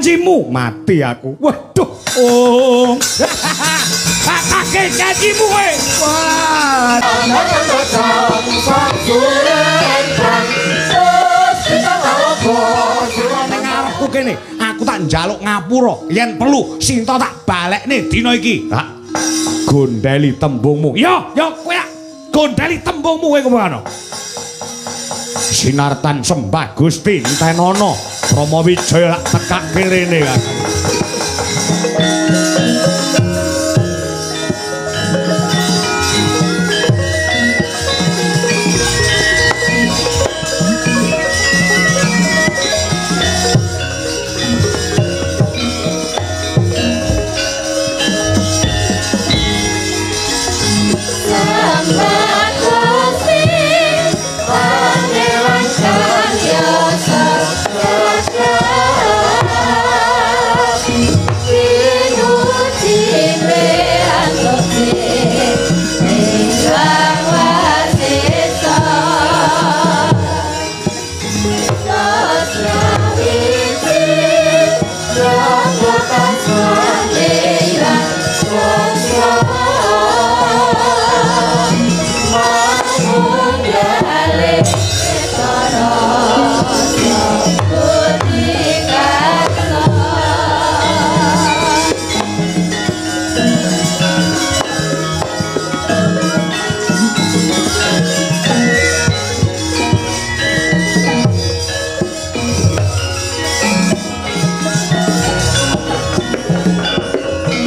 janjimu mati aku. Waduh. Oh. Patake janjimu kowe. Wah. Aku kene, aku tak njaluk ngapura yen perlu Sinta tak balekne dina iki. Gondeli tembungmu. Yo kowe gondeli tembungmu kowe kemana? Sinartan sembah Gusti Ntenana Rama Wijaya lak tekake rene kan.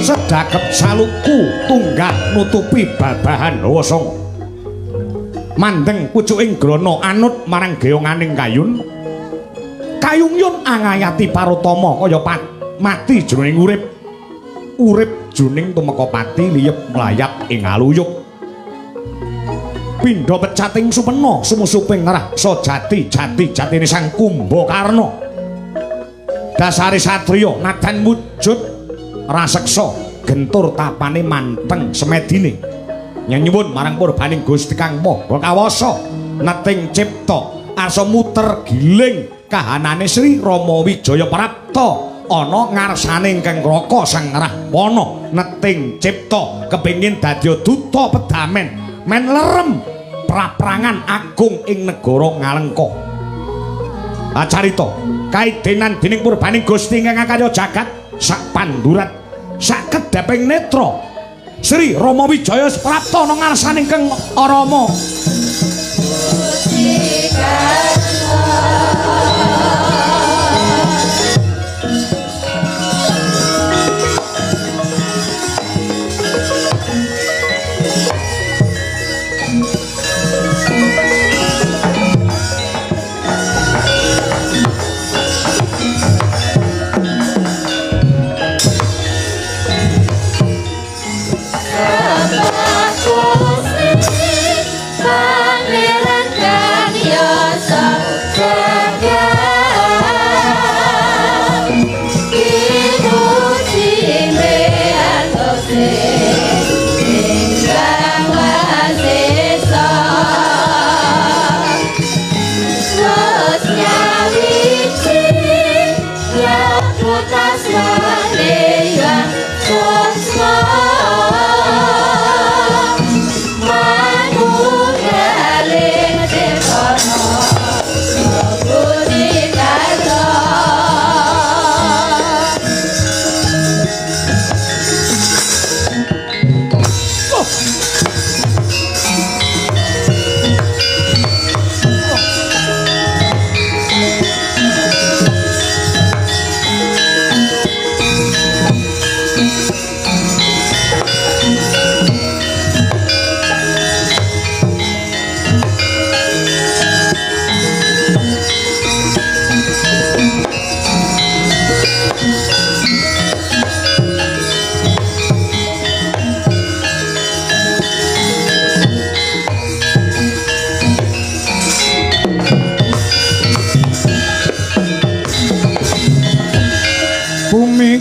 Sedakep saluku tunggal nutupi babahan Hawasanga. Mandeng pucuking grana anut marang geyonganing kayun. Kayungyun angayati parutama kaya mati jroning urip. Urip jroning tumeka pati liyep mlayap ing aluyuk. Pindha pecating supena sumusuping ngrasa jati-jatine Sang Kumbakarna. Dasare satriya nadan wujud raseksa gentur tapane manteng semedine nyuwun marang purbaning Gusti Kang Maha Kawasa neting cipta arsa muter giling kahanane Sri Rama Wijaya Prapta ana ngarsane ingkang Raka Sang Rahwana neting cipta kepengin dadi duta pedamen men lerem praprangan agung ing negara Ngalengka. Acarita kaidenan dening purbaning Gusti ingkang kaya jagat sak pandurat sak kedheping netra Sri Rama Wijaya Prapta ana ngarsaning Kang Rama.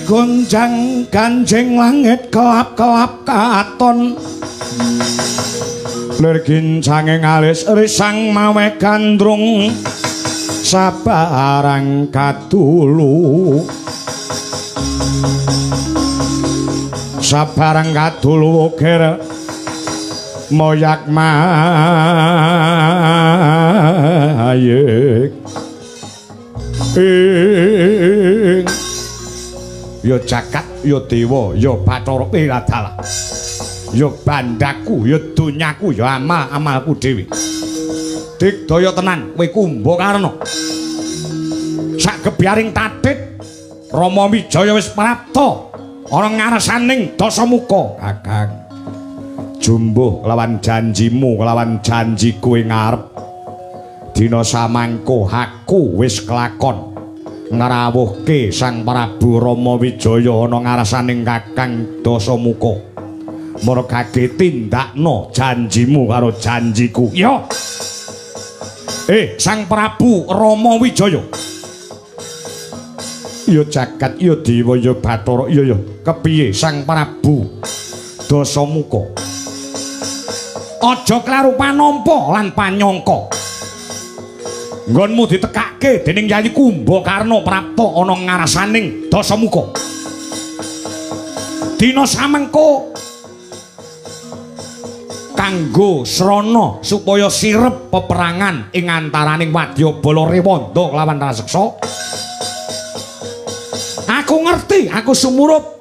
Gonjang ganjing langit kelap-kelap katon lir gincanging alis risang mawe gandrung sabarang kadulu sabarang kadul wukir moyak mayek ya jagat ya dewa ya Bathara Piradala ya bandaku ya donyaku ya amalku dhewe digdaya tenan kowe Kumbakarna sak gebyaring tatit Rama Wijaya wis prapta ana ngaresaning Dasamuka Kakang jumbuh kelawan janjimu kelawan janjiku ing ngarep dina samangko aku wis kelakon ngrawuhke Sang Prabu Rama Wijaya ana ngaresaning Kakang Dasamuka margake tindakno janjimu karo janjiku ya Sang Prabu Rama Wijaya ya jagat ya dewa ya Bathara ya kepiye Sang Prabu Dasamuka aja klaru panampa lan panyangka nggonmu ditekake dening Yayi Kumbakarna prapta ana ngarasaning Dasamuka dina samengko kanggo srana supaya sirep peperangan ing antaraning Wadyabala Rewanda lawan Raseksa aku ngerti aku sumurup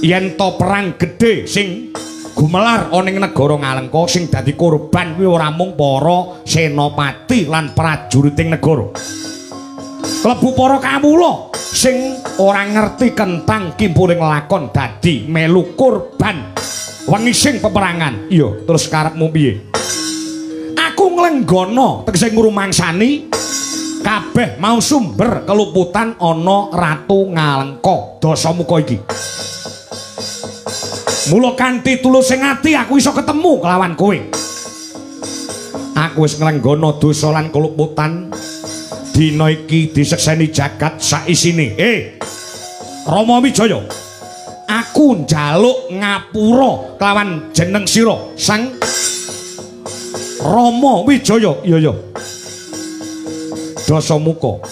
yen to perang gedhe sing gumelar ana ing negara Ngalengka sing dadi korban kuwi ora mung para senopati lan prajuriting negara klebu para kawula sing ora ngerti kentang kimpuling lakon dadi melu korban wengi sing peperangan iya terus karepmu piye aku nglenggana tegese ngrumangsani kabeh mau sumber keluputan ana Ratu Ngalengka Dasamuka iki mula kanthi tulusing ati aku iso ketemu kelawan kowe aku wis nglenggana dosa lan keluputan dina iki disekseni jagat saisine Rama Wijaya aku njaluk ngapura kelawan jeneng sira Sang Rama Wijaya iya Dasamuka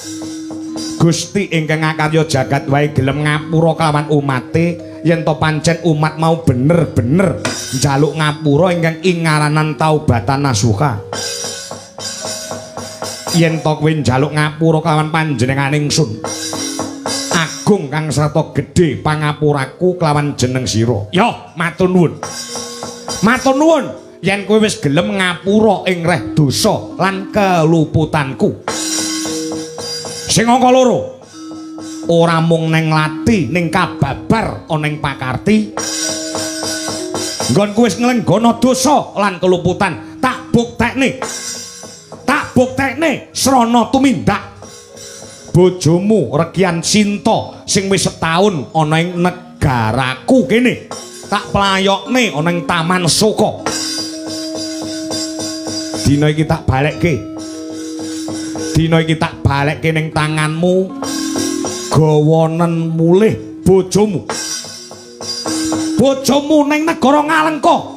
Gusti ingkang ngakarya jagat wae gelem ngapura kelawan umate yen to pancen umat mau bener-bener njaluk ngapura ingkang ing ngaranan taubatan nasuha yen to kowe njaluk ngapura kelawan panjenenganing ingsun agung kang sarta gedhe pangapuraku kelawan jeneng sira ya matur nuwun yen kowe wis gelem ngapura ing reh dosa lan keluputanku sing angka loro ora mung neng lati ning kababar ana ing pakarti nggonku wis nglenggana dosa lan keluputan tak buktekne srana tumindak bojomu Regyan Sinta sing wis setahun ana ing negaraku kene tak playokne ana ing Taman Soka dina iki tak balekke ning tanganmu gawanen mulih bojomu ning negara Ngalengka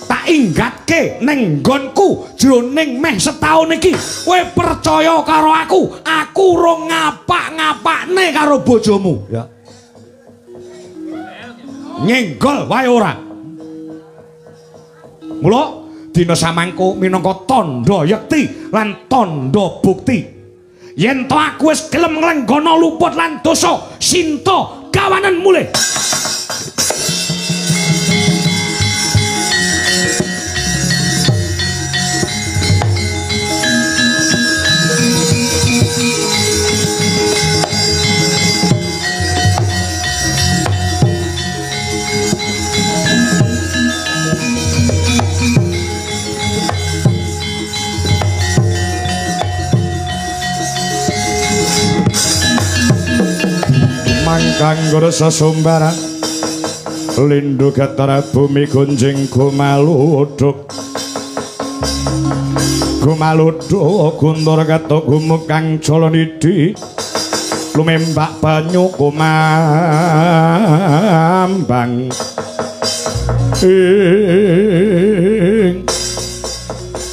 tak inggatke ning nggonku jroning meh setahun iki kowe percaya karo aku rong ngapak-ngapakne karo bojomu ya nyenggol wae ora mula dina samangko minangka tandha yekti lan tandha bukti yen to aku wis gelem nglenggana luput lan dosa Sinta gawanen mulih kanggo sasumbara lindhu gatara bumi gunjing gumaludhuk guntur gato gumukang colonidi lumembak banyu kumambang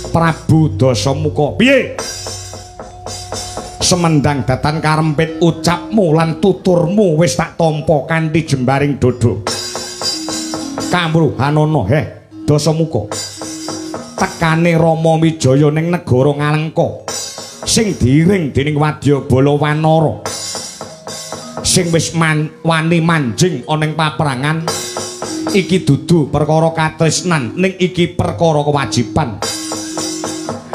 Prabu Dasamuka piye semendang datan karempit ucapmu lan tuturmu wis tak tampa kanthi jembaring dodo. Kamruhanana Dasamuka. Tekane Rama Wijaya ning negara Ngalengka sing diiring dening Wadyabala Wanara sing wis wani manjing ana ing paprangan iki dudu perkara katresnan ning iki perkara kewajiban.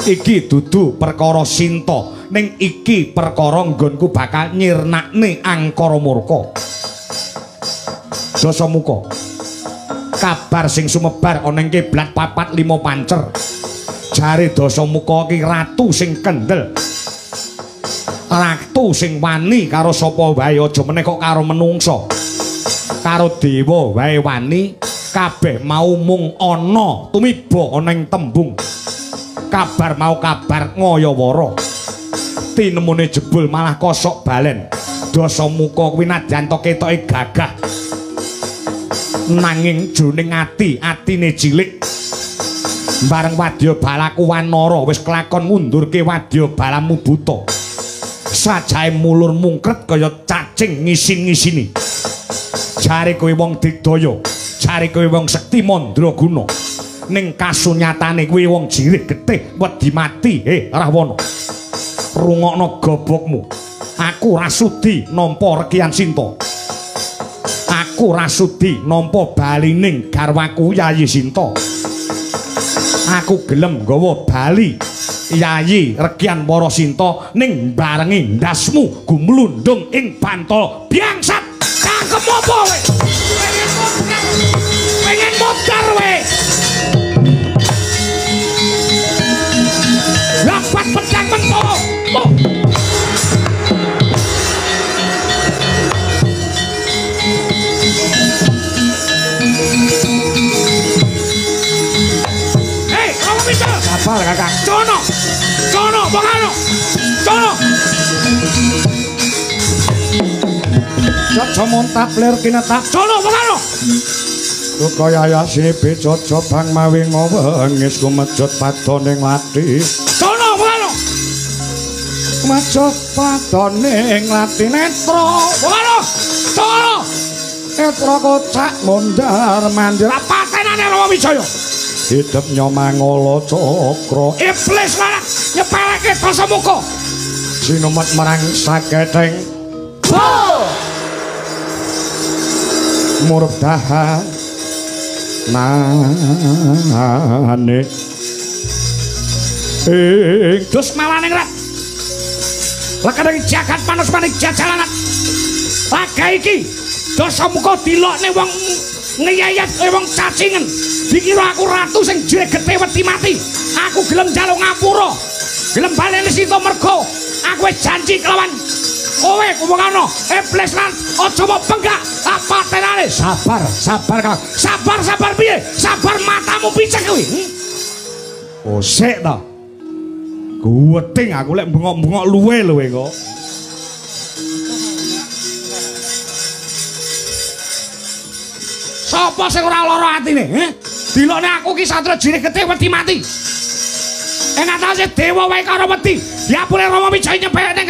Iki dudu perkara sinta ning iki perkara nggonku bakal nyirnakne angkara murka. Dasamuka, kabar sing sumebar ana ing kiblat 4-5 pancer. Jare Dasamuka iki ratu sing kendel. Ratu sing wani karo sapa wae aja meneh kok karo menungsa. Karo dewa wae wani, kabeh mau mung ana tumiba ana ing tembung. Kabar mau kabar ngayawara. Tinemune jebul malah kosok balen. Dasamuka kuwi nadyan to ketoke gagah. Nanging jroning atine cilik. Bareng Wadyabalaku Wanara wis kelakon ngundurke Wadyabalamu buta. Sajae mulur mungkret kaya cacing ngisin-ngisini. Jare kowe wong digdaya, jare kowe wong sekti mandraguna. Ning kasunyatane kuwi wong jirih getih wedi mati Rahwana. Rungokno gobokmu. Aku rasudi nampa rekian Sinta. Aku rasudi nampa balining garwaku Yayi Sinta. Aku gelem nggawa bali Yayi rekian para Sinta ning barengi ndasmu gumlundung ing Bantala Biangsat. Cangkem apa kowe? Pengen modar kowe. Lampat pedang Mentara. Hei, Rama Wijaya. Sabar, Kakang. Cono, bangano. Cono. Jaja montap lir kinetak. Cono, bangano. Kaya yasine bejojo bang mawi ngowengis kumejut padoning lati. Cono, bangano. Kumejut padoning lati netra. Bangano. Cono. Netra kocak mondar mandir. Patenane Rama Wijaya. Hidup nyomangala cakra. Iblis lanang nyepeleke Dasamuka. Sinumet marang sakething. Murdahan nane Dus malaning rat. Lakaning jagat manus maning jajalanan. Laga iki Dasamuka dilokne wong ngeyayat wong cacingan. Dikira aku ratu sing jere getih wedi mati. Aku gelem njaluk ngapura. Gelem baleni Sinta merga aku wis janji kelawan kowe kuwongano iblis lan aja mbok penggak apa tenane. sabar Kang. Sabar piye? Sabar matamu picek kuwi. Oh sik ta. Guweting aku lek bengok-bengok luwe kok. Sapa sing ora lara atine? Dilokne aku ki satria jine getih wedi mati. Ing atase dewa wae karo wedi. Diapure Rama Wijaya nyepek ning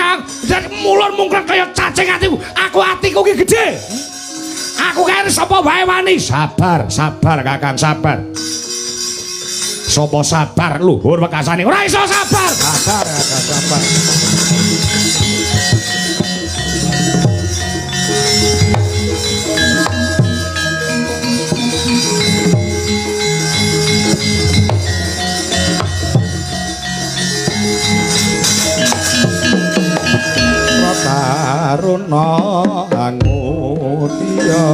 mulur mungkret kaya cacing atiku. Aku atiku ki gedhe. Aku kaya sapa wae wani. Sabar Kakang, sabar. Sapa sabar luhur wekasane. Ora iso sabar. Sabar. Karuna angutya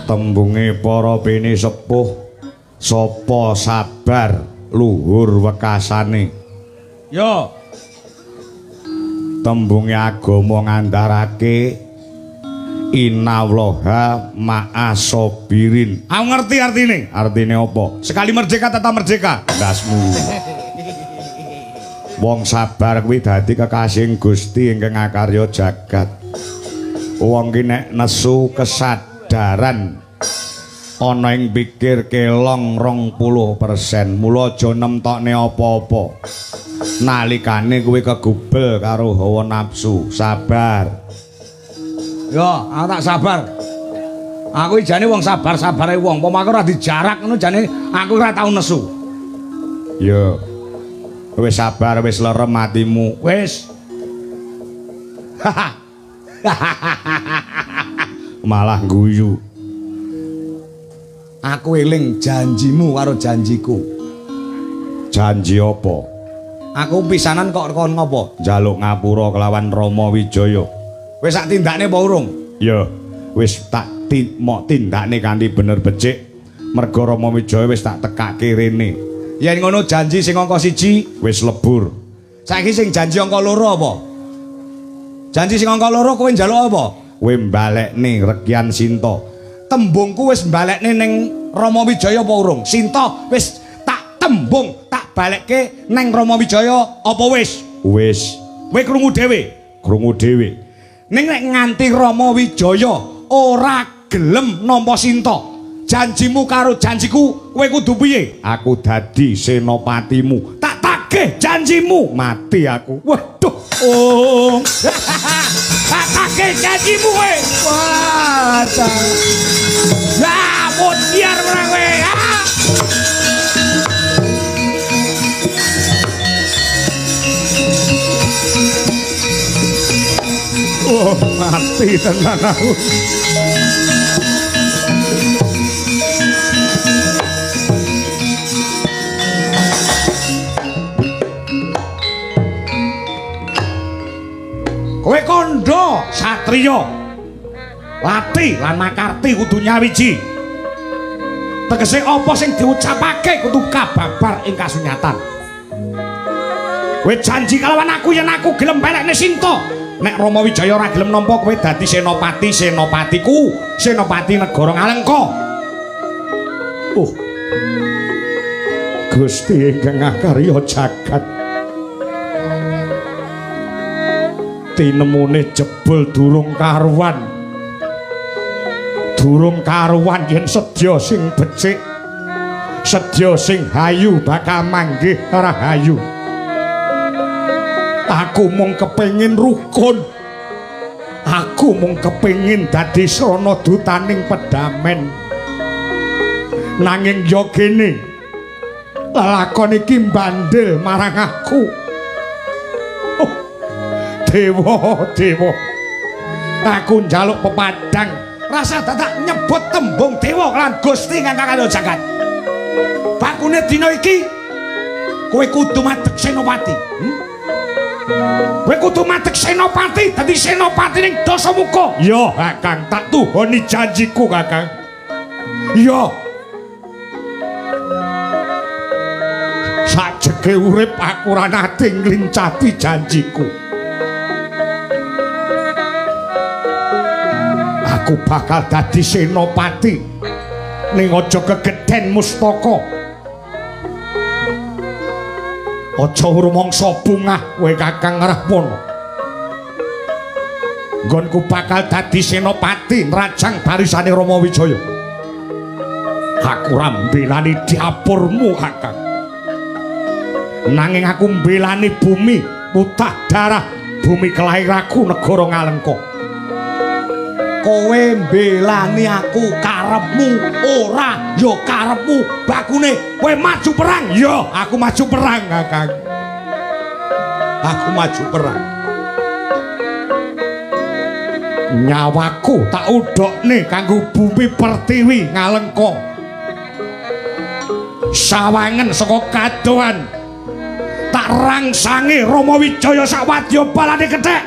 Tembunge para bene sepuh sapa sabar luhur wekasane. Yo. Tembunge agama ngandharake innallaha ma'asobirin. Aku ngerti artine. Artine apa? Sekali merdeka tetap merdeka. Ndasmu. Wong sabar kuwi dadi kekasih Gusti ingkang ngakarya jagat. Wong ki nek nesu kesadaran ana ing pikir kelong 20%. Mula aja nemtokne apa-apa. Nalikane kuwi kegubel karo hawa nafsu. Sabar. Yo, aku tak sabar. Aku jane wong sabar-sabare wong. Pomaku ora dijarak ngono jane aku ora tau nesu. Yo. Wis sabar, wis lerem atimu. Wis. Malah guyu. Aku eling janjimu karo janjiku. Janji apa? Aku pisanan kok kon ngopo? Njaluk ngapura kelawan Rama Wijaya. Wis sak tindakne apa urung? Ya, wis tak mok tindakne kanthi bener becik. Merga Rama Wijaya wis tak tekake rene. Yen ngono janji sing angka 1 wis lebur. Saiki sing janji angka 2 apa? Janji sing angka 2 kowe njaluk apa? Kowe mbalekne Rekyan Sinta. Tembungku wis mbalekne ning Rama Wijaya apa urung? Sinta wis tak tembung, tak balekke ning Rama Wijaya apa wis? Wis. Kowe krungu dhewe? Krungu dhewe. Ning nek nganti Rama Wijaya ora gelem nampa Sinta, janjimu karo janjiku kowe kudu piye? Aku dadi senopatimu. Tak tagih janjimu. Mati aku. Waduh. Oh. Tak tagih janjimu kowe. Wah. Ya, mutiar ora kowe. Oh, mati tenan aku. Kowe kandha satriya Lati lan Makarti kudu nyawiji. Tegese apa sing diucapake kudu kababar ing kasunyatan. Kowe janji kalawan aku yen aku gelem balekne Sinta. Nek Rama Wijaya ora gelem nampa kowe dadi senopati, senopatiku, senopati negara Ngalengka. Gusti ingkang ngakarya jagat. Tinemune jebul durung karuan. Durung karuan yen sedya sing becik, sedya sing hayu bakal manggih rahayu. Aku mung kepengin rukun. Aku mung kepengin dadi srana dutaning pedamen. Nanging yo kene lakon iki mbandel marang aku. Dewa, dewa. Aku njaluk pepadang rasa dadak nyebut tembung dewa lan Gusti ingkang kaya jagat. Bakune dina iki kowe kudu madheg senopati. Kowe kudu madheg senopati dadi senopati ning Dasamuka. Ya, Kakang, tak tuhoni janjiku, Kakang. Ya. Sajeke urip aku ora nate nglincati janjiku. Aku bakal dadi senopati ning aja kegeden mustaka. Aja rumangsa bungah kowe Kakang Rahwana. Nggonku bakal dadi senopati nrajang barisane Rama Wijaya. Aku ora mbelani dapurmu Kakang. Nanging aku mbelani bumi putah darah bumi kelahiranku negara Ngalengka. Kowe mbelani aku karepmu ora ya karepmu. Bakune kowe maju perang ya aku maju perang Kakang. Aku maju perang. Nyawaku tak udhokne kanggo bumi pertiwi Ngalengka. Sawangen saka kadohan tak rangsangi Rama Wijaya sawadya balane kethek.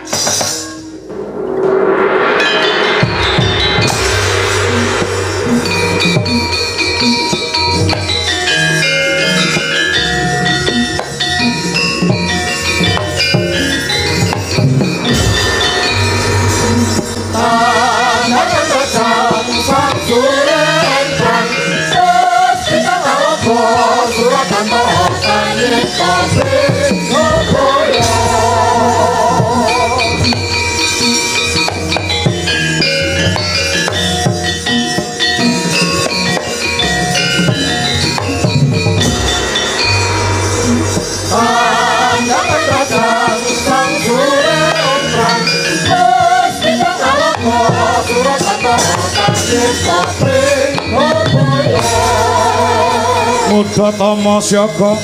Muda Tama Siaga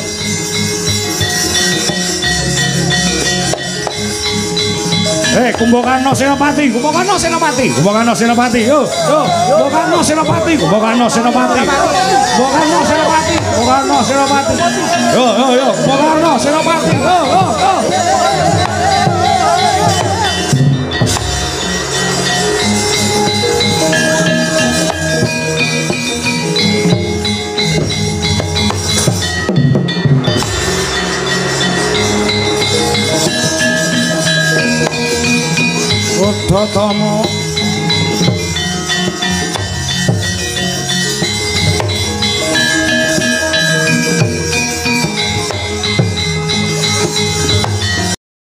Kumbakarna Senopati Kumbakarna Senopati Kumbakarna Senopati yo Kumbakarna Senopati Kumbakarna Senopati Kumbakarna Senopati Kumbakarna Senopati yo Kumbakarna Senopati yo Tama